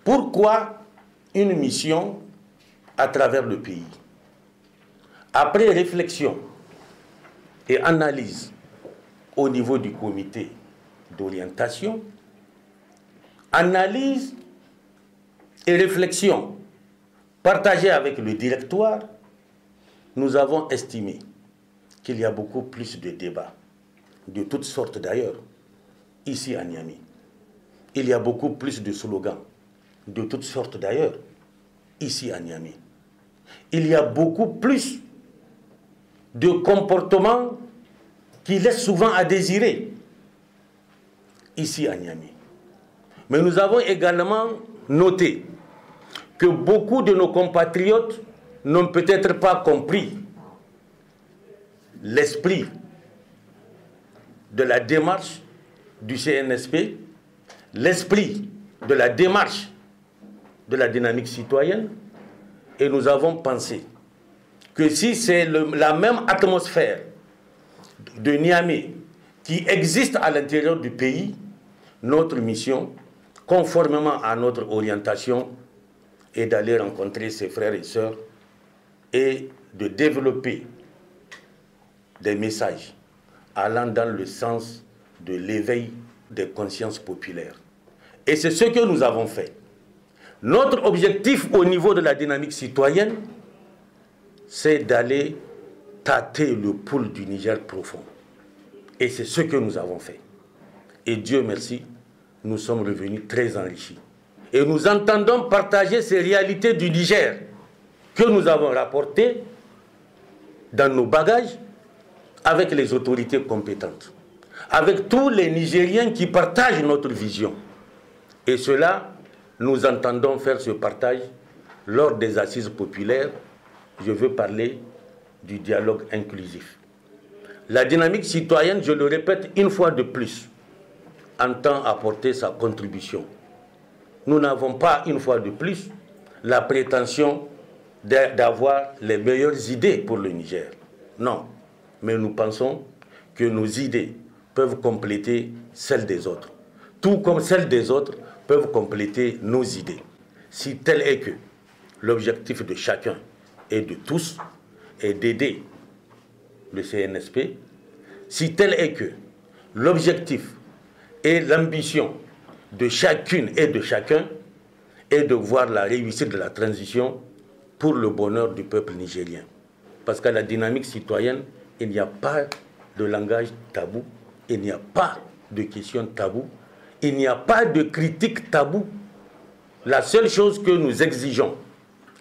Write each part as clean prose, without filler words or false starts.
Pourquoi une mission à travers le pays? Après réflexion et analyse au niveau du comité d'orientation, analyse et réflexion partagée avec le directoire, nous avons estimé qu'il y a beaucoup plus de débats, de toutes sortes d'ailleurs, ici à Niamey. Il y a beaucoup plus de slogans, de toutes sortes d'ailleurs, ici à Niamey. Il y a beaucoup plus de comportements qui laissent souvent à désirer, ici à Niamey. Mais nous avons également noté que beaucoup de nos compatriotes n'ont peut-être pas compris l'esprit de la démarche du CNSP, l'esprit de la démarche de la dynamique citoyenne, et nous avons pensé que si c'est la même atmosphère de Niamey qui existe à l'intérieur du pays, notre mission, conformément à notre orientation, est d'aller rencontrer ses frères et sœurs et de développer des messages allant dans le sens de l'éveil des consciences populaires. Et c'est ce que nous avons fait. Notre objectif au niveau de la dynamique citoyenne, c'est d'aller tâter le pouls du Niger profond. Et c'est ce que nous avons fait. Et Dieu merci, nous sommes revenus très enrichis. Et nous entendons partager ces réalités du Niger que nous avons rapportées dans nos bagages avec les autorités compétentes, avec tous les Nigériens qui partagent notre vision. Et cela, nous entendons faire ce partage lors des assises populaires. Je veux parler du dialogue inclusif. La dynamique citoyenne, je le répète une fois de plus, entend apporter sa contribution. Nous n'avons pas, une fois de plus, la prétention d'avoir les meilleures idées pour le Niger. Non, mais nous pensons que nos idées peuvent compléter celles des autres, tout comme celles des autres peuvent compléter nos idées. Si tel est que l'objectif de chacun et de tous est d'aider le CNSP, si tel est que l'objectif et l'ambition de chacune et de chacun est de voir la réussite de la transition pour le bonheur du peuple nigérien. Parce qu'à la dynamique citoyenne, il n'y a pas de langage tabou, il n'y a pas de questions tabou, il n'y a pas de critique tabou. La seule chose que nous exigeons,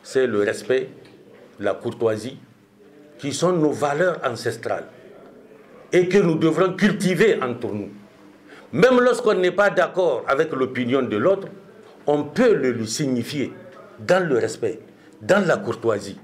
c'est le respect, la courtoisie, qui sont nos valeurs ancestrales et que nous devrons cultiver entre nous. Même lorsqu'on n'est pas d'accord avec l'opinion de l'autre, on peut le lui signifier dans le respect, dans la courtoisie.